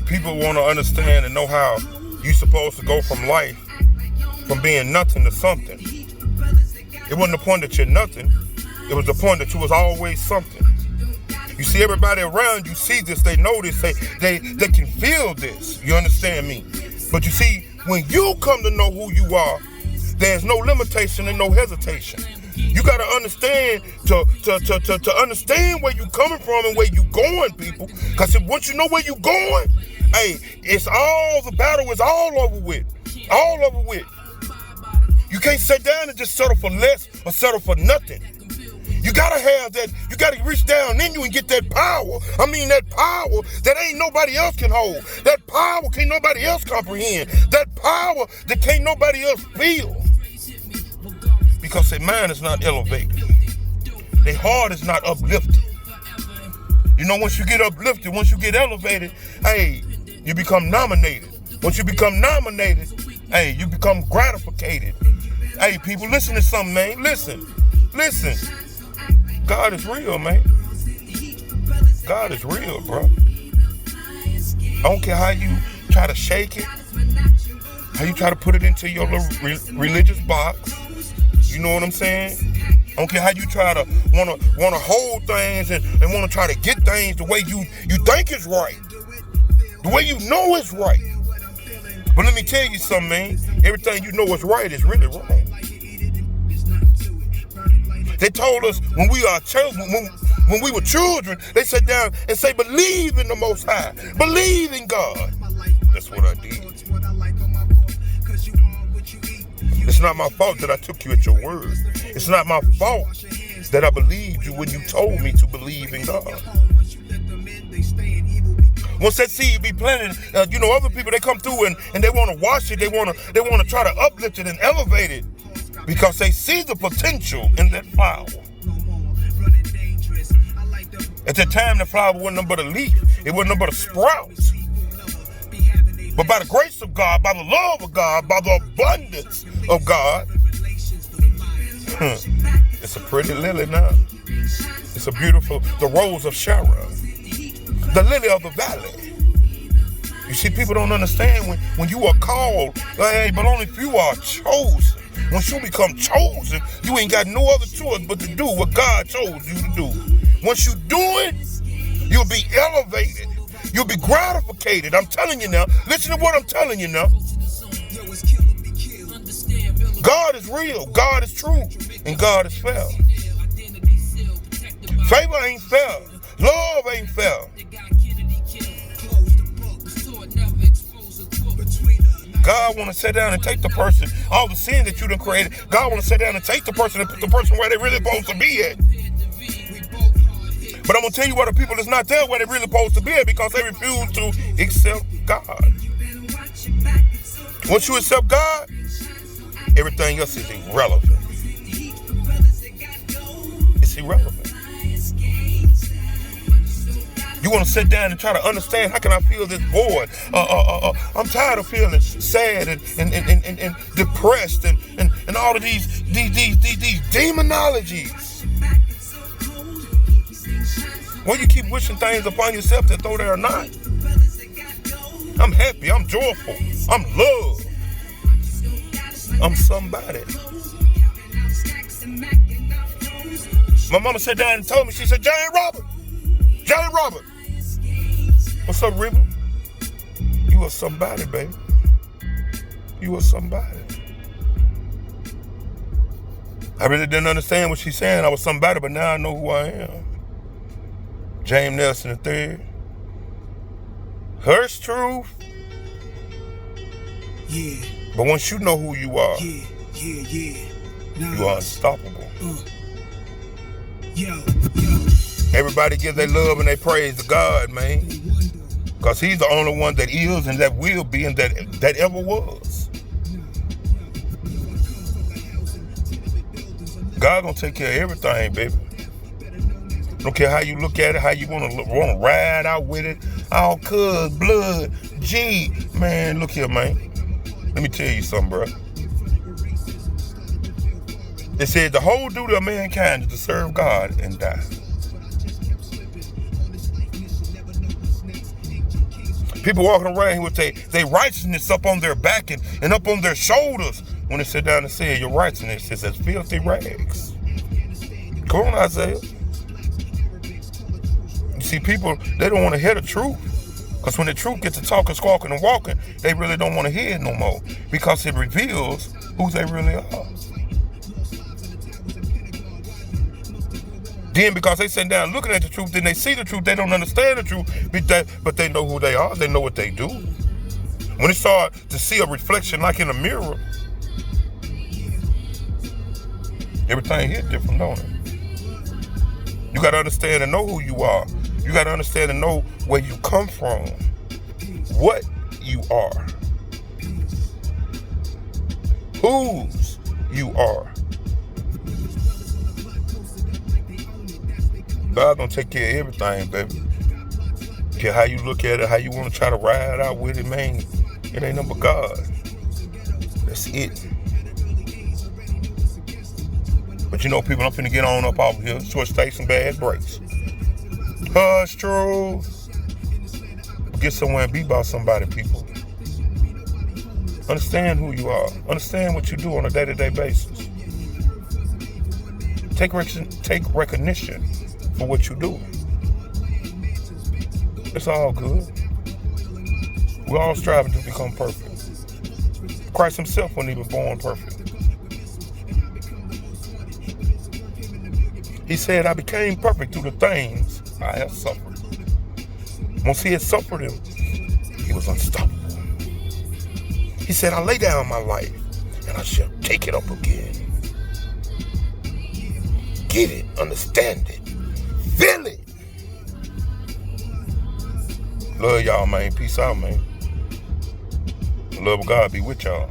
People want to understand and know how you're supposed to go from life, from being nothing to something. It wasn't the point that you're nothing. It was the point that you was always something. You see, everybody around you see this, they know this, they can feel this. You understand me? But you see, when you come to know who you are, there's no limitation and no hesitation. You got to understand to understand where you coming from and where you going, people. Because once you know where you going, hey, the battle is all over with. All over with. You can't sit down and just settle for less or settle for nothing. You gotta have that, you gotta reach down in you and get that power. I mean, that power that ain't nobody else can hold. That power can't nobody else comprehend. That power that can't nobody else feel. Because their mind is not elevated. Their heart is not uplifted. You know, once you get uplifted, once you get elevated, hey, you become nominated. Once you become nominated, hey, you become gratificated. Hey, people, listen to something, man. Listen. God is real, man. God is real, bro. I don't care how you try to shake it, how you try to put it into your little religious box. You know what I'm saying? I don't care how you try to wanna hold things and wanna try to get things the way you think is right, the way you know is right. But let me tell you something, man. Everything you know is right is really wrong. They told us when we were children, they sat down and say, believe in the Most High. Believe in God. That's what I did. It's not my fault that I took you at your word. It's not my fault that I believed you when you told me to believe in God. Once that seed be planted, other people, they come through and they want to wash it. They want to try to uplift it and elevate it because they see the potential in that flower. At that time, the flower wasn't nothing but a leaf. It wasn't nothing but a sprout. But by the grace of God, by the love of God, by the abundance of God, it's a pretty lily now. It's a beautiful, the rose of Sharon, the lily of the valley. You see, people don't understand when you are called, hey, but only few are chosen. Once you become chosen, you ain't got no other choice but to do what God chose you to do. Once you do it, you'll be elevated. You'll be gratificated. I'm telling you now. Listen to what I'm telling you now. God is real. God is true. And God is fair. Favor ain't fair. Love ain't fair. God want to sit down and take the person, all the sin that you done created, God want to sit down and take the person and put the person where they really supposed to be at. But I'm going to tell you what, the people is not there where they really supposed to be at because they refuse to accept God. Once you accept God, everything else is irrelevant. It's irrelevant. You want to sit down and try to understand, how can I feel this void? I'm tired of feeling sad and depressed and all of these demonologies. Well, you keep wishing things upon yourself that though they are not. I'm happy. I'm joyful. I'm loved. I'm somebody. My mama sat down and told me, she said, Johnny Robert. What's up, River? You are somebody, baby. You are somebody. I really didn't understand what she's saying. I was somebody, but now I know who I am. James Nelson III. Hurts truth. Yeah. But once you know who you are, Yeah. you are unstoppable. Yo. Everybody give their love and their praise to God, man. Because he's the only one that is and that will be and that ever was. God gonna take care of everything, baby. Don't care how you look at it, how you wanna ride out with it. All cuz, blood, G. Man, look here, man. Let me tell you something, bro. It said the whole duty of mankind is to serve God and die. People walking around here with their righteousness up on their back and up on their shoulders. When they sit down and say your righteousness is as filthy rags. Come on, Isaiah. You see, people, they don't want to hear the truth. Because when the truth gets to talking, squawking, and walking, they really don't want to hear it no more. Because it reveals who they really are. Then because they sit down looking at the truth, then they see the truth, they don't understand the truth, but they know who they are, they know what they do. When they start to see a reflection like in a mirror, everything hit different, don't it? You got to understand and know who you are. You got to understand and know where you come from, what you are, whose you are. God's gonna take care of everything, baby. Care how you look at it, how you want to try to ride out with it, man. It ain't nothing but God. That's it. But you know, people, I'm finna get on up off here, switch take some bad breaks. Hush, true. Get somewhere and be about somebody, people. Understand who you are. Understand what you do on a day-to-day basis. Take recognition for what you do. It's all good. We're all striving to become perfect. Christ himself wasn't even born perfect. He said, I became perfect through the things I have suffered. Once he had suffered him, he was unstoppable. He said, I lay down my life and I shall take it up again. Get it, understand it, feel it. Love y'all, man. Peace out, man. The love of God be with y'all.